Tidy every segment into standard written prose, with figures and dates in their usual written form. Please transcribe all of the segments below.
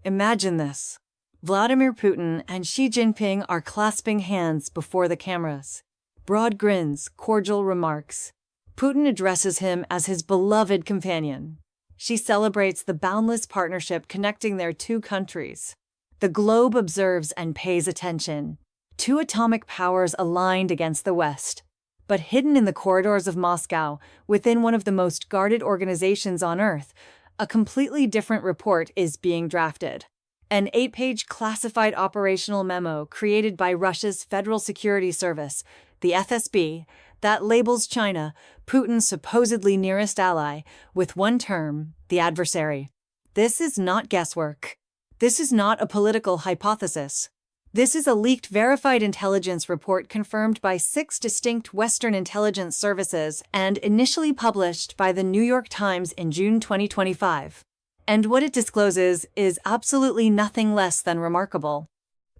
Imagine this. Vladimir Putin and Xi Jinping are clasping hands before the cameras. Broad grins, cordial remarks. Putin addresses him as his beloved companion. Xi celebrates the boundless partnership connecting their two countries. The globe observes and pays attention. Two atomic powers aligned against the West. But hidden in the corridors of Moscow, within one of the most guarded organizations on Earth, a completely different report is being drafted. An 8-page classified operational memo created by Russia's Federal Security Service, the FSB, that labels China, Putin's supposedly nearest ally, with one term, the adversary. This is not guesswork. This is not a political hypothesis. This is a leaked verified intelligence report confirmed by 6 distinct Western intelligence services and initially published by the New York Times in June 2025. And what it discloses is absolutely nothing less than remarkable.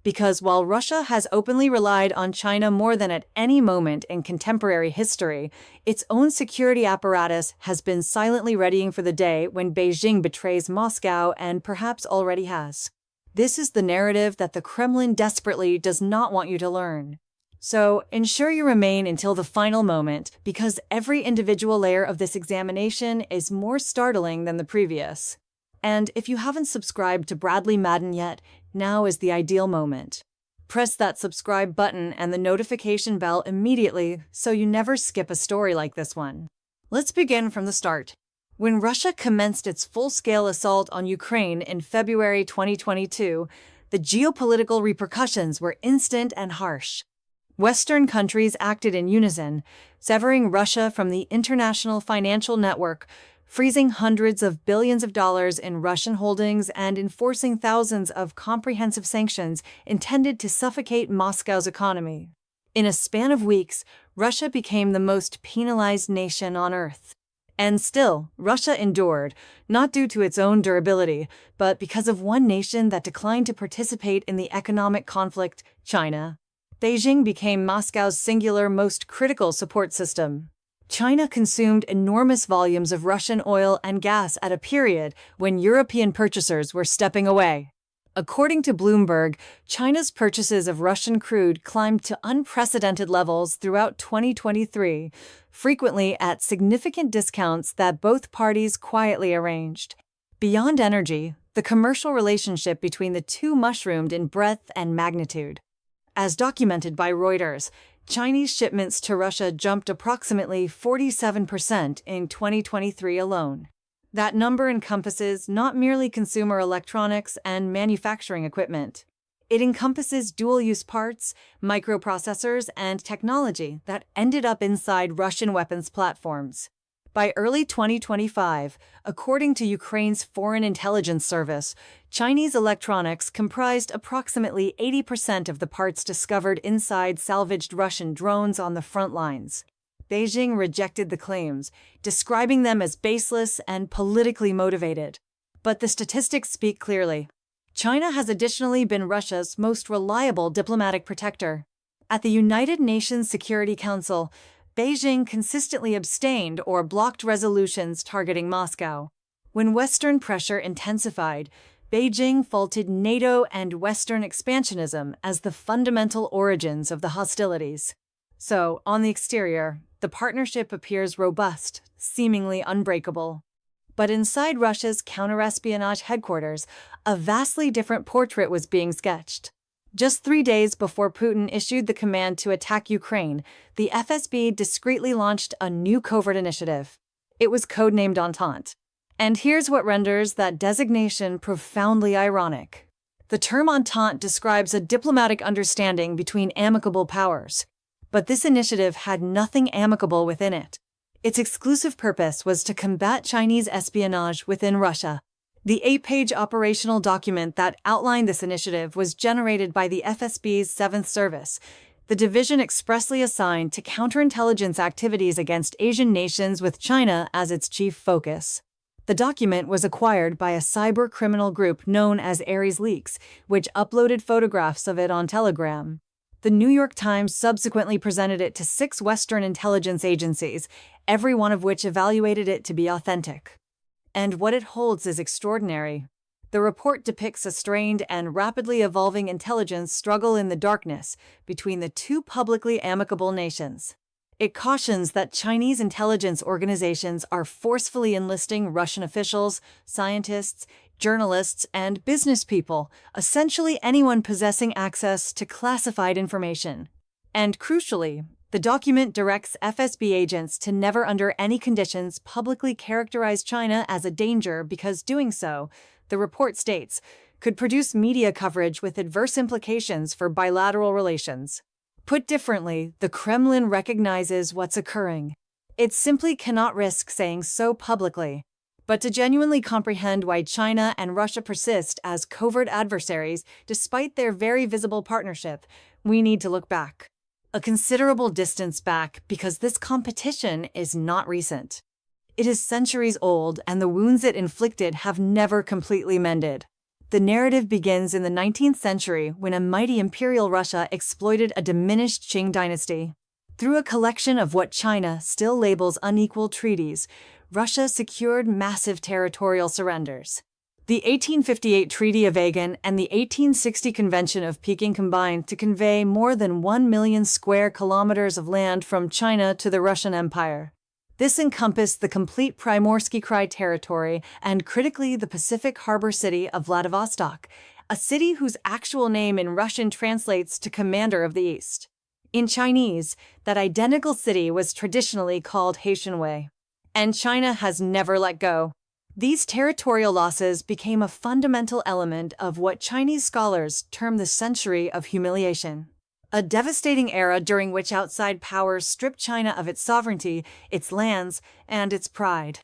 Because while Russia has openly relied on China more than at any moment in contemporary history, its own security apparatus has been silently readying for the day when Beijing betrays Moscow and perhaps already has. This is the narrative that the Kremlin desperately does not want you to learn. So, ensure you remain until the final moment, because every individual layer of this examination is more startling than the previous. And if you haven't subscribed to Bradley Madden yet, now is the ideal moment. Press that subscribe button and the notification bell immediately so you never skip a story like this one. Let's begin from the start. When Russia commenced its full-scale assault on Ukraine in February 2022, the geopolitical repercussions were instant and harsh. Western countries acted in unison, severing Russia from the international financial network, freezing hundreds of billions of dollars in Russian holdings and enforcing thousands of comprehensive sanctions intended to suffocate Moscow's economy. In a span of weeks, Russia became the most penalized nation on Earth. And still, Russia endured, not due to its own durability, but because of one nation that declined to participate in the economic conflict, China. Beijing became Moscow's singular most critical support system. China consumed enormous volumes of Russian oil and gas at a period when European purchasers were stepping away. According to Bloomberg, China's purchases of Russian crude climbed to unprecedented levels throughout 2023, frequently at significant discounts that both parties quietly arranged. Beyond energy, the commercial relationship between the two mushroomed in breadth and magnitude. As documented by Reuters, Chinese shipments to Russia jumped approximately 47% in 2023 alone. That number encompasses not merely consumer electronics and manufacturing equipment. It encompasses dual-use parts, microprocessors, and technology that ended up inside Russian weapons platforms. By early 2025, according to Ukraine's Foreign Intelligence Service, Chinese electronics comprised approximately 80% of the parts discovered inside salvaged Russian drones on the front lines. Beijing rejected the claims, describing them as baseless and politically motivated. But the statistics speak clearly. China has additionally been Russia's most reliable diplomatic protector. At the United Nations Security Council, Beijing consistently abstained or blocked resolutions targeting Moscow. When Western pressure intensified, Beijing faulted NATO and Western expansionism as the fundamental origins of the hostilities. So, on the exterior, the partnership appears robust, seemingly unbreakable. But inside Russia's counterespionage headquarters, a vastly different portrait was being sketched. Just 3 days before Putin issued the command to attack Ukraine, the FSB discreetly launched a new covert initiative. It was codenamed Entente. And here's what renders that designation profoundly ironic. The term Entente describes a diplomatic understanding between amicable powers. But this initiative had nothing amicable within it. Its exclusive purpose was to combat Chinese espionage within Russia. The 8-page operational document that outlined this initiative was generated by the FSB's 7th Service, the division expressly assigned to counterintelligence activities against Asian nations with China as its chief focus. The document was acquired by a cyber criminal group known as Ares Leaks, which uploaded photographs of it on Telegram. The New York Times subsequently presented it to 6 Western intelligence agencies, every one of which evaluated it to be authentic. And what it holds is extraordinary. The report depicts a strained and rapidly evolving intelligence struggle in the darkness between the two publicly amicable nations. It cautions that Chinese intelligence organizations are forcefully enlisting Russian officials, scientists, journalists, and business people, essentially anyone possessing access to classified information. And crucially, the document directs FSB agents to never under any conditions publicly characterize China as a danger because doing so, the report states, could produce media coverage with adverse implications for bilateral relations. Put differently, the Kremlin recognizes what's occurring. It simply cannot risk saying so publicly. But to genuinely comprehend why China and Russia persist as covert adversaries despite their very visible partnership, we need to look back. A considerable distance back because this competition is not recent. It is centuries old, and the wounds it inflicted have never completely mended. The narrative begins in the 19th century when a mighty imperial Russia exploited a diminished Qing dynasty. Through a collection of what China still labels unequal treaties, Russia secured massive territorial surrenders. The 1858 Treaty of Aigan and the 1860 Convention of Peking combined to convey more than 1 million square kilometers of land from China to the Russian Empire. This encompassed the complete Primorsky Krai territory and, critically, the Pacific harbor city of Vladivostok, a city whose actual name in Russian translates to Commander of the East. In Chinese, that identical city was traditionally called Haitianwei. And China has never let go. These territorial losses became a fundamental element of what Chinese scholars term the century of humiliation. A devastating era during which outside powers stripped China of its sovereignty, its lands, and its pride.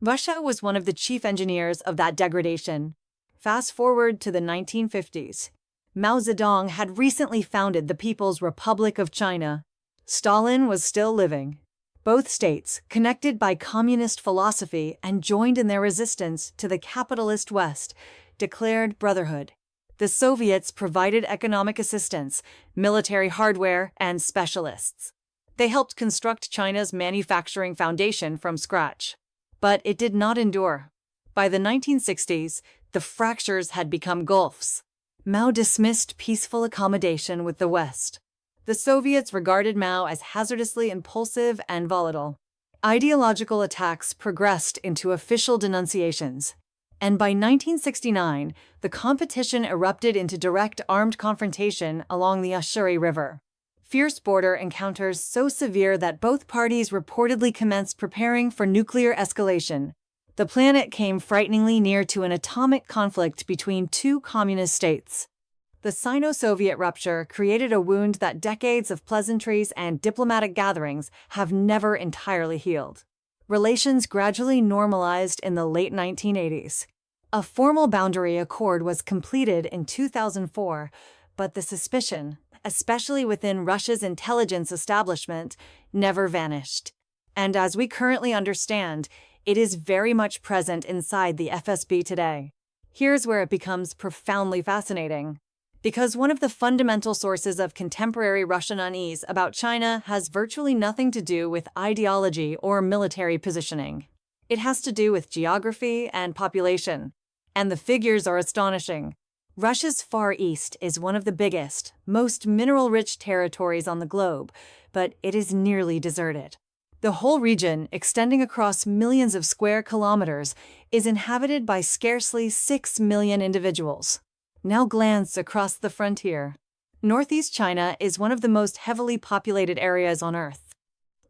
Russia was one of the chief engineers of that degradation. Fast forward to the 1950s. Mao Zedong had recently founded the People's Republic of China. Stalin was still living. Both states, connected by communist philosophy and joined in their resistance to the capitalist West, declared brotherhood. The Soviets provided economic assistance, military hardware, and specialists. They helped construct China's manufacturing foundation from scratch. But it did not endure. By the 1960s, the fractures had become gulfs. Mao dismissed peaceful accommodation with the West. The Soviets regarded Mao as hazardously impulsive and volatile. Ideological attacks progressed into official denunciations. And by 1969, the competition erupted into direct armed confrontation along the Ushuri River. Fierce border encounters so severe that both parties reportedly commenced preparing for nuclear escalation. The planet came frighteningly near to an atomic conflict between two communist states. The Sino-Soviet rupture created a wound that decades of pleasantries and diplomatic gatherings have never entirely healed. Relations gradually normalized in the late 1980s. A formal boundary accord was completed in 2004, but the suspicion, especially within Russia's intelligence establishment, never vanished. And as we currently understand, it is very much present inside the FSB today. Here's where it becomes profoundly fascinating. Because one of the fundamental sources of contemporary Russian unease about China has virtually nothing to do with ideology or military positioning. It has to do with geography and population. And the figures are astonishing. Russia's Far East is one of the biggest, most mineral-rich territories on the globe, but it is nearly deserted. The whole region, extending across millions of square kilometers, is inhabited by scarcely 6 million individuals. Now glance across the frontier. Northeast China is one of the most heavily populated areas on Earth.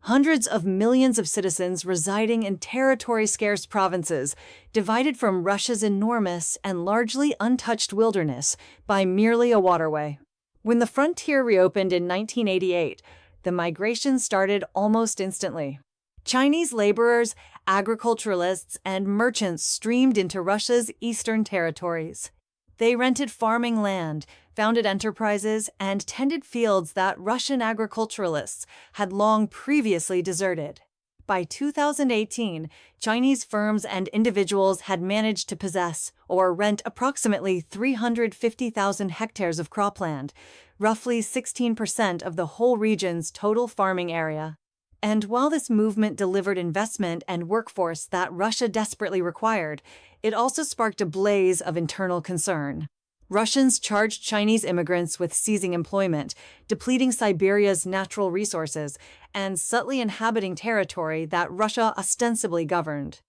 Hundreds of millions of citizens residing in territory-scarce provinces, divided from Russia's enormous and largely untouched wilderness by merely a waterway. When the frontier reopened in 1988, the migration started almost instantly. Chinese laborers, agriculturalists, and merchants streamed into Russia's eastern territories. They rented farming land, founded enterprises, and tended fields that Russian agriculturalists had long previously deserted. By 2018, Chinese firms and individuals had managed to possess or rent approximately 350,000 hectares of cropland, roughly 16% of the whole region's total farming area. And while this movement delivered investment and workforce that Russia desperately required, It also sparked a blaze of internal concern. Russians charged Chinese immigrants with seizing employment, depleting Siberia's natural resources, and subtly inhabiting territory that Russia ostensibly governed.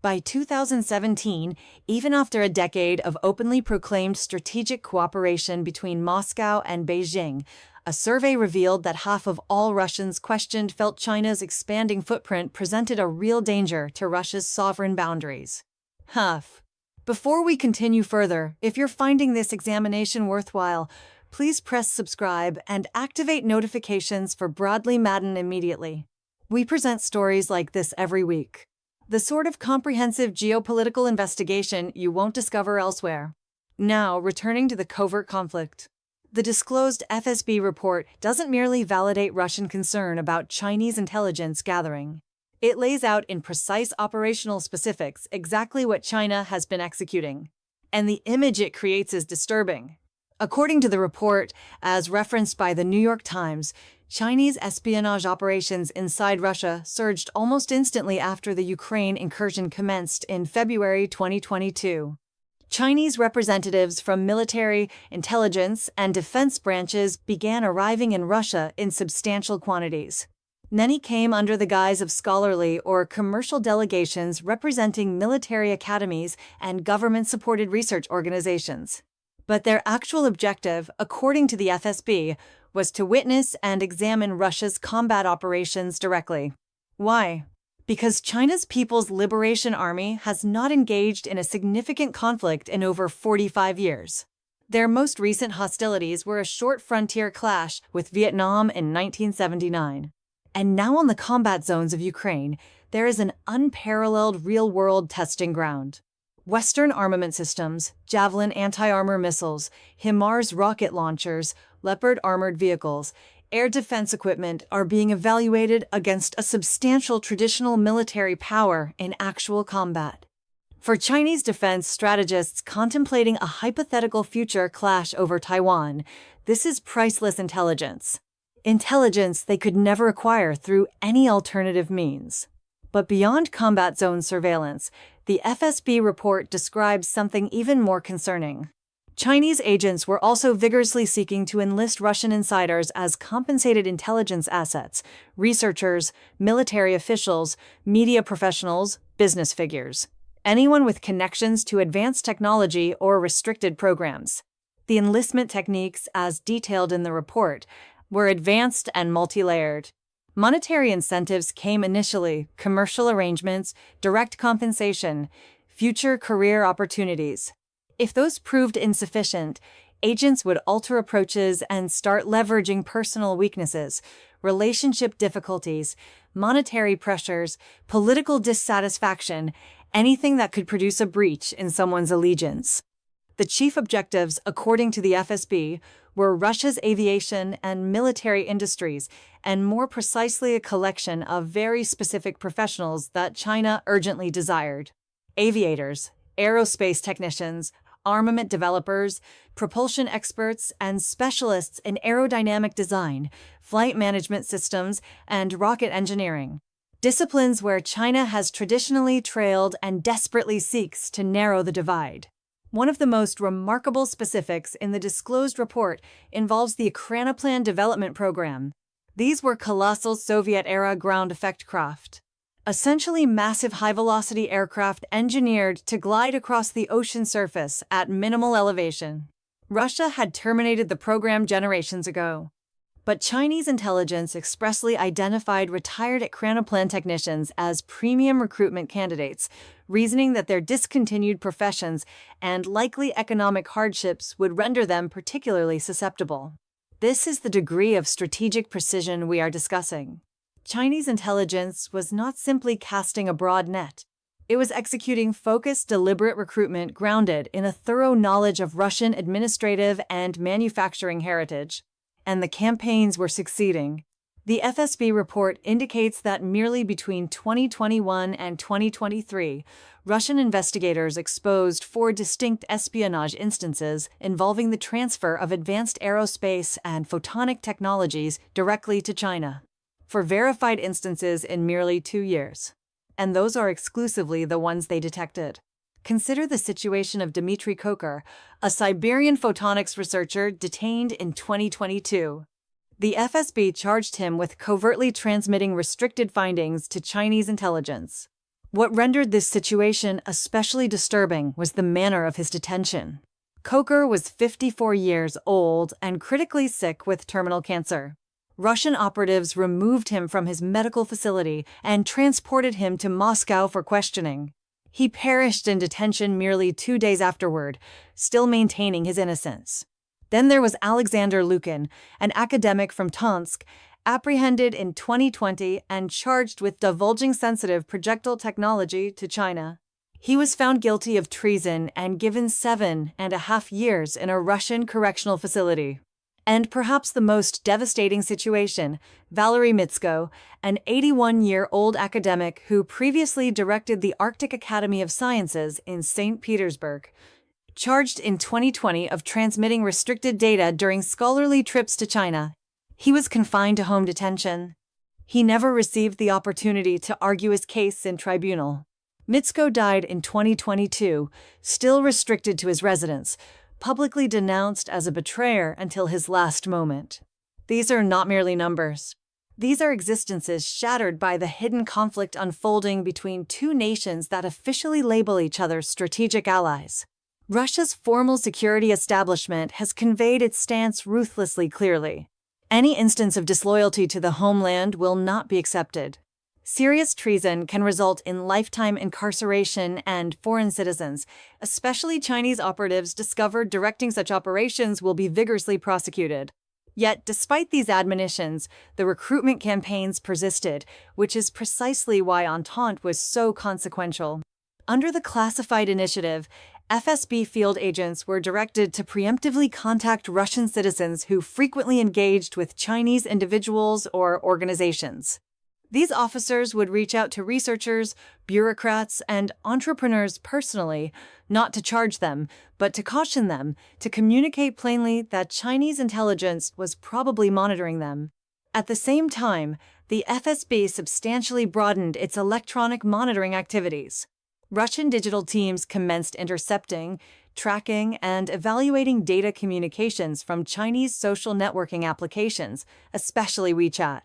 By 2017, even after a decade of openly proclaimed strategic cooperation between Moscow and Beijing, a survey revealed that half of all Russians questioned felt China's expanding footprint presented a real danger to Russia's sovereign boundaries. Before we continue further, if you're finding this examination worthwhile, please press subscribe and activate notifications for Broadly Madden immediately. We present stories like this every week. The sort of comprehensive geopolitical investigation you won't discover elsewhere. Now, returning to the covert conflict. The disclosed FSB report doesn't merely validate Russian concern about Chinese intelligence gathering. It lays out in precise operational specifics exactly what China has been executing. And the image it creates is disturbing. According to the report, as referenced by the New York Times, Chinese espionage operations inside Russia surged almost instantly after the Ukraine incursion commenced in February 2022. Chinese representatives from military, intelligence, and defense branches began arriving in Russia in substantial quantities. Many came under the guise of scholarly or commercial delegations representing military academies and government-supported research organizations. But their actual objective, according to the FSB, was to witness and examine Russia's combat operations directly. Why? Because China's People's Liberation Army has not engaged in a significant conflict in over 45 years. Their most recent hostilities were a short frontier clash with Vietnam in 1979. And now on the combat zones of Ukraine, there is an unparalleled real-world testing ground. Western armament systems, Javelin anti-armor missiles, HIMARS rocket launchers, Leopard armored vehicles, air defense equipment are being evaluated against a substantial traditional military power in actual combat. For Chinese defense strategists contemplating a hypothetical future clash over Taiwan, this is priceless intelligence. Intelligence they could never acquire through any alternative means. But beyond combat zone surveillance, the FSB report describes something even more concerning. Chinese agents were also vigorously seeking to enlist Russian insiders as compensated intelligence assets, researchers, military officials, media professionals, business figures, anyone with connections to advanced technology or restricted programs. The enlistment techniques, as detailed in the report, were advanced and multi-layered. Monetary incentives came initially, commercial arrangements, direct compensation, future career opportunities. If those proved insufficient, agents would alter approaches and start leveraging personal weaknesses, relationship difficulties, monetary pressures, political dissatisfaction, anything that could produce a breach in someone's allegiance. The chief objectives, according to the FSB, were Russia's aviation and military industries, and more precisely a collection of very specific professionals that China urgently desired. Aviators, aerospace technicians, armament developers, propulsion experts, and specialists in aerodynamic design, flight management systems, and rocket engineering. Disciplines where China has traditionally trailed and desperately seeks to narrow the divide. One of the most remarkable specifics in the disclosed report involves the Ekranoplan development program. These were colossal Soviet-era ground effect craft, essentially massive high-velocity aircraft engineered to glide across the ocean surface at minimal elevation. Russia had terminated the program generations ago. But Chinese intelligence expressly identified retired Ekranoplan technicians as premium recruitment candidates, reasoning that their discontinued professions and likely economic hardships would render them particularly susceptible. This is the degree of strategic precision we are discussing. Chinese intelligence was not simply casting a broad net. It was executing focused, deliberate recruitment grounded in a thorough knowledge of Russian administrative and manufacturing heritage. And the campaigns were succeeding. The FSB report indicates that merely between 2021 and 2023, Russian investigators exposed 4 distinct espionage instances involving the transfer of advanced aerospace and photonic technologies directly to China, for verified instances in merely 2 years. And those are exclusively the ones they detected. Consider the situation of Dmitry Kocher, a Siberian photonics researcher detained in 2022. The FSB charged him with covertly transmitting restricted findings to Chinese intelligence. What rendered this situation especially disturbing was the manner of his detention. Kocher was 54 years old and critically sick with terminal cancer. Russian operatives removed him from his medical facility and transported him to Moscow for questioning. He perished in detention merely 2 days afterward, still maintaining his innocence. Then there was Alexander Lukin, an academic from Tomsk, apprehended in 2020 and charged with divulging sensitive projectile technology to China. He was found guilty of treason and given 7.5 years in a Russian correctional facility. And perhaps the most devastating situation, Valery Mitsko, an 81-year-old academic who previously directed the Arctic Academy of Sciences in St. Petersburg, charged in 2020 of transmitting restricted data during scholarly trips to China. He was confined to home detention. He never received the opportunity to argue his case in tribunal. Mitsko died in 2022, still restricted to his residence, publicly denounced as a betrayer until his last moment. These are not merely numbers. These are existences shattered by the hidden conflict unfolding between two nations that officially label each other strategic allies. Russia's formal security establishment has conveyed its stance ruthlessly clearly. Any instance of disloyalty to the homeland will not be accepted. Serious treason can result in lifetime incarceration, and foreign citizens, especially Chinese operatives discovered directing such operations, will be vigorously prosecuted. Yet, despite these admonitions, the recruitment campaigns persisted, which is precisely why Entente was so consequential. Under the classified initiative, FSB field agents were directed to preemptively contact Russian citizens who frequently engaged with Chinese individuals or organizations. These officers would reach out to researchers, bureaucrats, and entrepreneurs personally, not to charge them, but to caution them, to communicate plainly that Chinese intelligence was probably monitoring them. At the same time, the FSB substantially broadened its electronic monitoring activities. Russian digital teams commenced intercepting, tracking, and evaluating data communications from Chinese social networking applications, especially WeChat.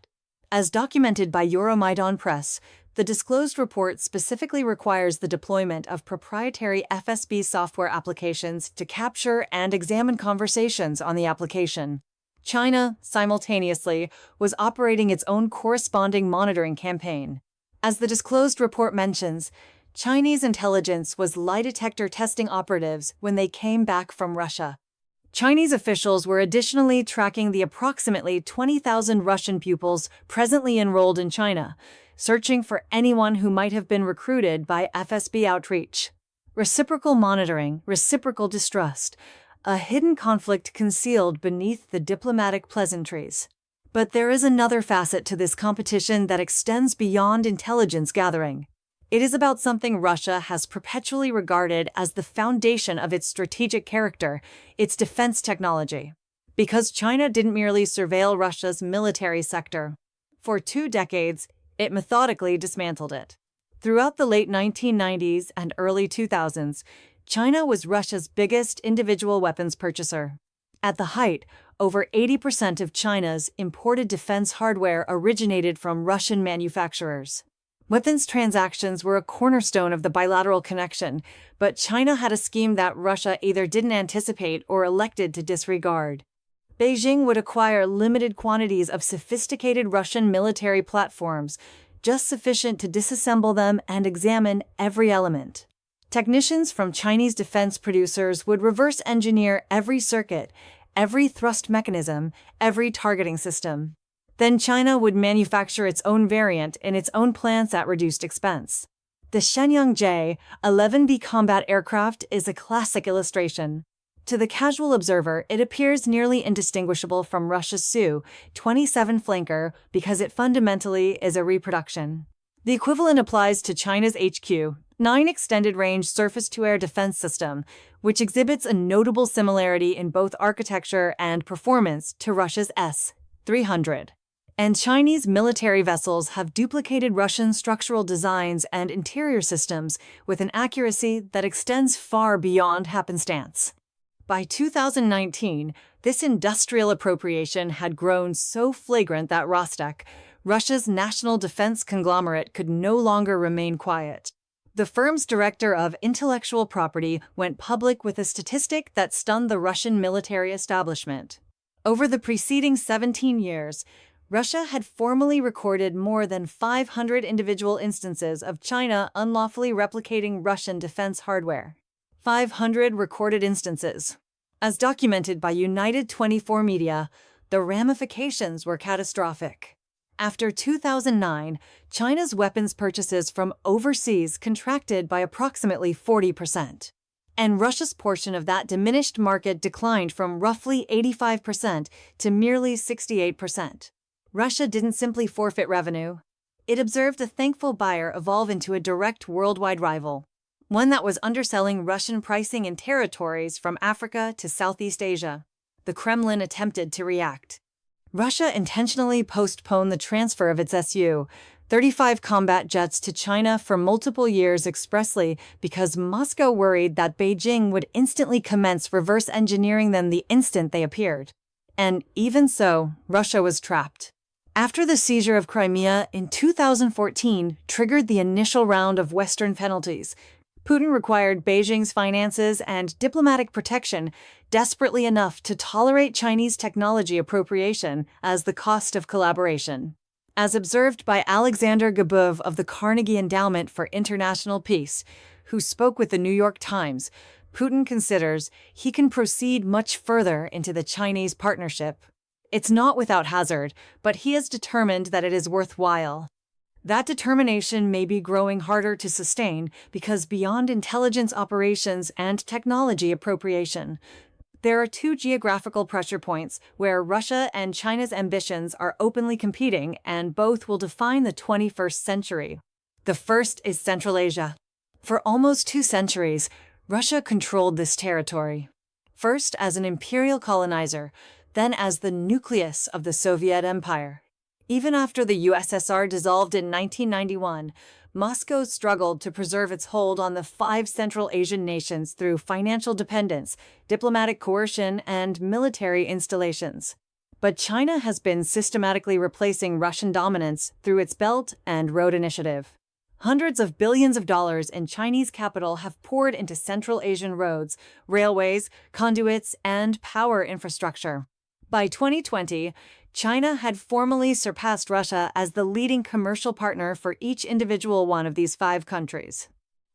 As documented by Euromaidan Press, the disclosed report specifically requires the deployment of proprietary FSB software applications to capture and examine conversations on the application. China, simultaneously, was operating its own corresponding monitoring campaign. As the disclosed report mentions, Chinese intelligence was lie detector testing operatives when they came back from Russia. Chinese officials were additionally tracking the approximately 20,000 Russian pupils presently enrolled in China, searching for anyone who might have been recruited by FSB outreach. Reciprocal monitoring, reciprocal distrust, a hidden conflict concealed beneath the diplomatic pleasantries. But there is another facet to this competition that extends beyond intelligence gathering. It is about something Russia has perpetually regarded as the foundation of its strategic character, its defense technology. Because China didn't merely surveil Russia's military sector. For 2 decades, it methodically dismantled it. Throughout the late 1990s and early 2000s, China was Russia's biggest individual weapons purchaser. At the height, over 80% of China's imported defense hardware originated from Russian manufacturers. Weapons transactions were a cornerstone of the bilateral connection, but China had a scheme that Russia either didn't anticipate or elected to disregard. Beijing would acquire limited quantities of sophisticated Russian military platforms, just sufficient to disassemble them and examine every element. Technicians from Chinese defense producers would reverse engineer every circuit, every thrust mechanism, every targeting system. Then China would manufacture its own variant in its own plants at reduced expense. The Shenyang J-11B combat aircraft is a classic illustration. To the casual observer, it appears nearly indistinguishable from Russia's Su-27 flanker because it fundamentally is a reproduction. The equivalent applies to China's HQ-9 extended-range surface-to-air defense system, which exhibits a notable similarity in both architecture and performance to Russia's S-300. And Chinese military vessels have duplicated Russian structural designs and interior systems with an accuracy that extends far beyond happenstance. By 2019, this industrial appropriation had grown so flagrant that Rostec, Russia's national defense conglomerate, could no longer remain quiet. The firm's director of intellectual property went public with a statistic that stunned the Russian military establishment. Over the preceding 17 years, Russia had formally recorded more than 500 individual instances of China unlawfully replicating Russian defense hardware. 500 recorded instances. As documented by United 24 Media, the ramifications were catastrophic. After 2009, China's weapons purchases from overseas contracted by approximately 40%. And Russia's portion of that diminished market declined from roughly 85% to merely 68%. Russia didn't simply forfeit revenue. It observed a thankful buyer evolve into a direct worldwide rival, one that was underselling Russian pricing in territories from Africa to Southeast Asia. The Kremlin attempted to react. Russia intentionally postponed the transfer of its Su-35 combat jets to China for multiple years expressly because Moscow worried that Beijing would instantly commence reverse engineering them the instant they appeared. And even so, Russia was trapped. After the seizure of Crimea in 2014 triggered the initial round of Western penalties, Putin required Beijing's finances and diplomatic protection desperately enough to tolerate Chinese technology appropriation as the cost of collaboration. As observed by Alexander Gabuev of the Carnegie Endowment for International Peace, who spoke with the New York Times, Putin considers he can proceed much further into the Chinese partnership. It's not without hazard, but he is determined that it is worthwhile. That determination may be growing harder to sustain because beyond intelligence operations and technology appropriation, there are two geographical pressure points where Russia and China's ambitions are openly competing, and both will define the 21st century. The first is Central Asia. For almost 2 centuries, Russia controlled this territory. First as an imperial colonizer, then as the nucleus of the Soviet Empire. Even after the USSR dissolved in 1991, Moscow struggled to preserve its hold on the 5 Central Asian nations through financial dependence, diplomatic coercion, and military installations. But China has been systematically replacing Russian dominance through its Belt and Road Initiative. Hundreds of billions of dollars in Chinese capital have poured into Central Asian roads, railways, conduits, and power infrastructure. By 2020, China had formally surpassed Russia as the leading commercial partner for each individual one of these 5 countries.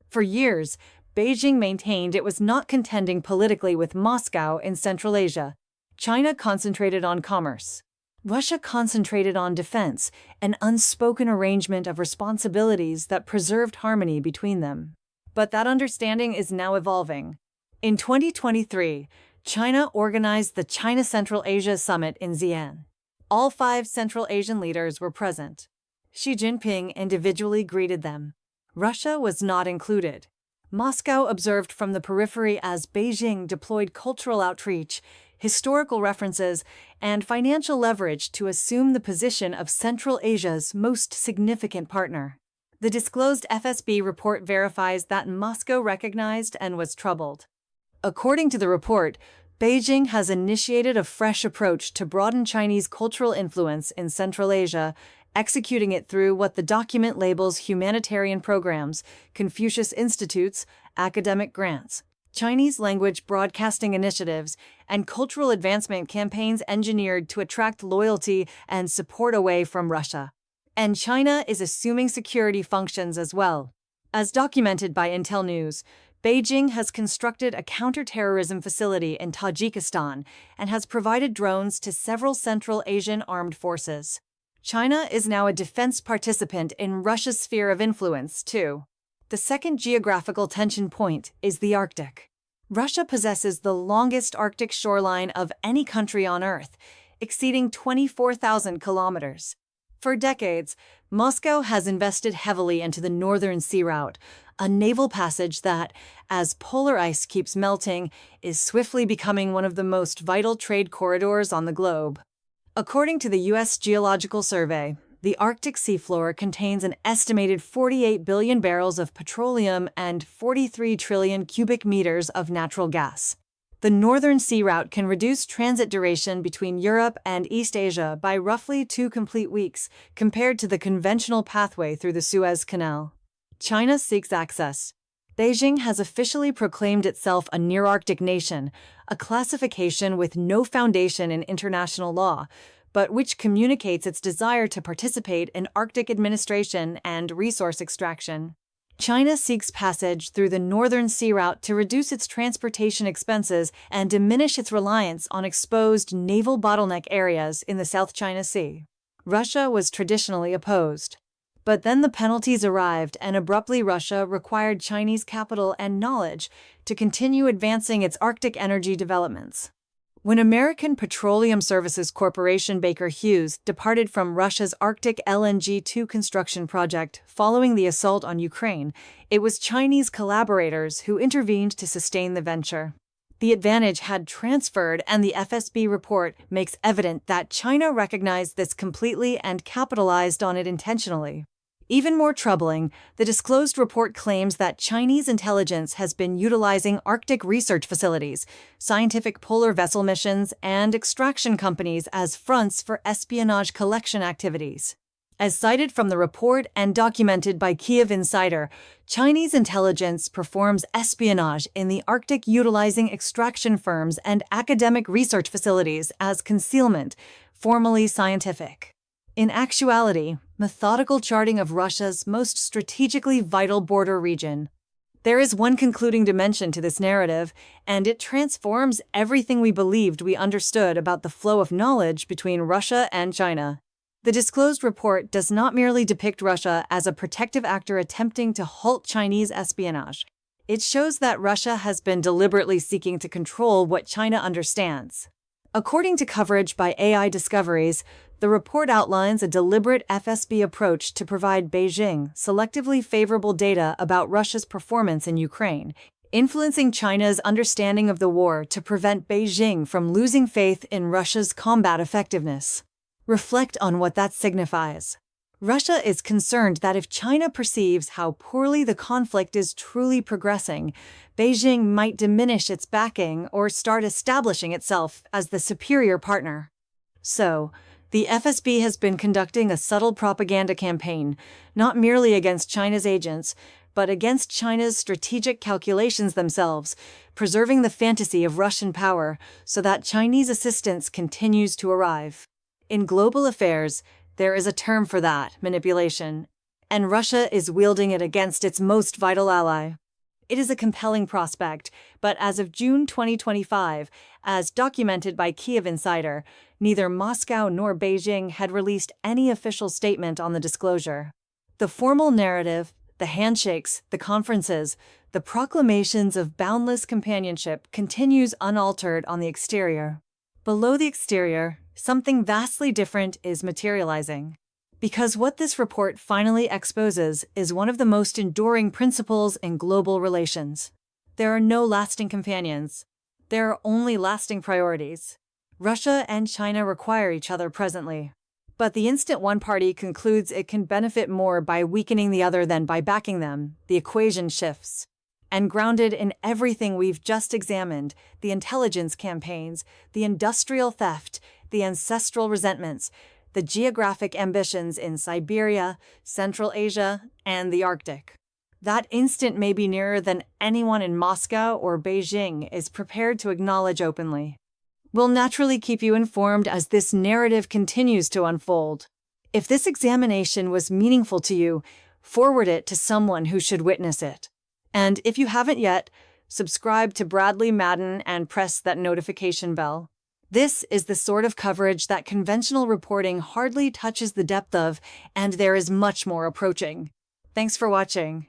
For years, Beijing maintained it was not contending politically with Moscow in Central Asia. China concentrated on commerce. Russia concentrated on defense, an unspoken arrangement of responsibilities that preserved harmony between them. But that understanding is now evolving. In 2023, China organized the China Central Asia Summit in Xi'an. All 5 Central Asian leaders were present. Xi Jinping individually greeted them. Russia was not included. Moscow observed from the periphery as Beijing deployed cultural outreach, historical references, and financial leverage to assume the position of Central Asia's most significant partner. The disclosed FSB report verifies that Moscow recognized and was troubled. According to the report, Beijing has initiated a fresh approach to broaden Chinese cultural influence in Central Asia, executing it through what the document labels humanitarian programs, Confucius Institutes, academic grants, Chinese language broadcasting initiatives, and cultural advancement campaigns engineered to attract loyalty and support away from Russia. And China is assuming security functions as well. As documented by Intel News, Beijing has constructed a counterterrorism facility in Tajikistan and has provided drones to several Central Asian armed forces. China is now a defense participant in Russia's sphere of influence, too. The second geographical tension point is the Arctic. Russia possesses the longest Arctic shoreline of any country on Earth, exceeding 24,000 kilometers. For decades, Moscow has invested heavily into the Northern Sea Route, a naval passage that, as polar ice keeps melting, is swiftly becoming one of the most vital trade corridors on the globe. According to the U.S. Geological Survey, the Arctic seafloor contains an estimated 48 billion barrels of petroleum and 43 trillion cubic meters of natural gas. The northern sea route can reduce transit duration between Europe and East Asia by roughly 2 complete weeks compared to the conventional pathway through the Suez Canal. China seeks access. Beijing has officially proclaimed itself a near-Arctic nation, a classification with no foundation in international law, but which communicates its desire to participate in Arctic administration and resource extraction. China seeks passage through the northern sea route to reduce its transportation expenses and diminish its reliance on exposed naval bottleneck areas in the South China Sea. Russia was traditionally opposed. But then the penalties arrived, and abruptly Russia required Chinese capital and knowledge to continue advancing its Arctic energy developments. When American Petroleum Services Corporation Baker Hughes departed from Russia's Arctic LNG-2 construction project following the assault on Ukraine, it was Chinese collaborators who intervened to sustain the venture. The advantage had transferred, and the FSB report makes evident that China recognized this completely and capitalized on it intentionally. Even more troubling, the disclosed report claims that Chinese intelligence has been utilizing Arctic research facilities, scientific polar vessel missions, and extraction companies as fronts for espionage collection activities. As cited from the report and documented by Kyiv Insider, Chinese intelligence performs espionage in the Arctic utilizing extraction firms and academic research facilities as concealment, formally scientific. In actuality, methodical charting of Russia's most strategically vital border region. There is one concluding dimension to this narrative, and it transforms everything we believed we understood about the flow of knowledge between Russia and China. The disclosed report does not merely depict Russia as a protective actor attempting to halt Chinese espionage. It shows that Russia has been deliberately seeking to control what China understands. According to coverage by AI Discoveries, the report outlines a deliberate FSB approach to provide Beijing selectively favorable data about Russia's performance in Ukraine, influencing China's understanding of the war to prevent Beijing from losing faith in Russia's combat effectiveness. Reflect on what that signifies. Russia is concerned that if China perceives how poorly the conflict is truly progressing, Beijing might diminish its backing or start establishing itself as the superior partner. So, the FSB has been conducting a subtle propaganda campaign, not merely against China's agents, but against China's strategic calculations themselves, preserving the fantasy of Russian power so that Chinese assistance continues to arrive. In global affairs, there is a term for that, manipulation, and Russia is wielding it against its most vital ally. It is a compelling prospect, but as of June 2025, as documented by Kyiv Insider, neither Moscow nor Beijing had released any official statement on the disclosure. The formal narrative, the handshakes, the conferences, the proclamations of boundless companionship continues unaltered on the exterior. Below the exterior, something vastly different is materializing. Because what this report finally exposes is one of the most enduring principles in global relations. There are no lasting companions. There are only lasting priorities. Russia and China require each other presently. But the instant one party concludes it can benefit more by weakening the other than by backing them, the equation shifts. And grounded in everything we've just examined, the intelligence campaigns, the industrial theft, the ancestral resentments, the geographic ambitions in Siberia, Central Asia, and the Arctic. That instant may be nearer than anyone in Moscow or Beijing is prepared to acknowledge openly. We'll naturally keep you informed as this narrative continues to unfold. If this examination was meaningful to you, forward it to someone who should witness it. And if you haven't yet, subscribe to Bradley Madden and press that notification bell. This is the sort of coverage that conventional reporting hardly touches the depth of, and there is much more approaching. Thanks for watching.